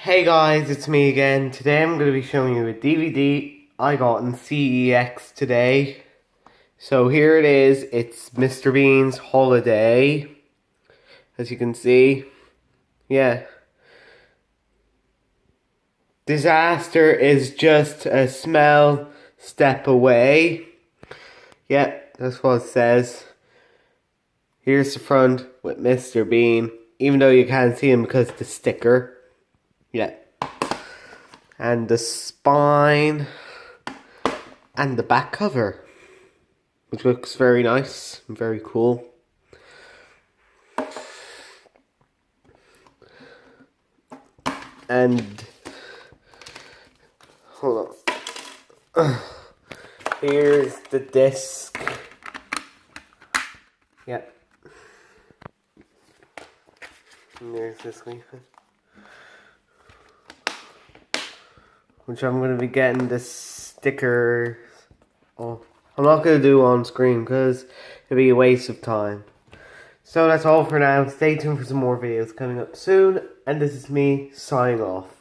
Hey guys, it's me again. Today I'm going to be showing you a DVD I got in CEX today. So here it is. It's Mr. Bean's Holiday. As you can see. Yeah. Disaster is just a small step away. Yeah, that's what it says. Here's the front with Mr. Bean. Even though you can't see him because of the sticker. Yeah. And the spine. And the back cover, which looks very nice and very cool. And hold on. Here's the disc. Yep. And there's this leaflet, which I'm going to be getting the stickers. Oh, I'm not going to do on screen because it'd be a waste of time. So that's all for now. Stay tuned for some more videos coming up soon. And this is me signing off.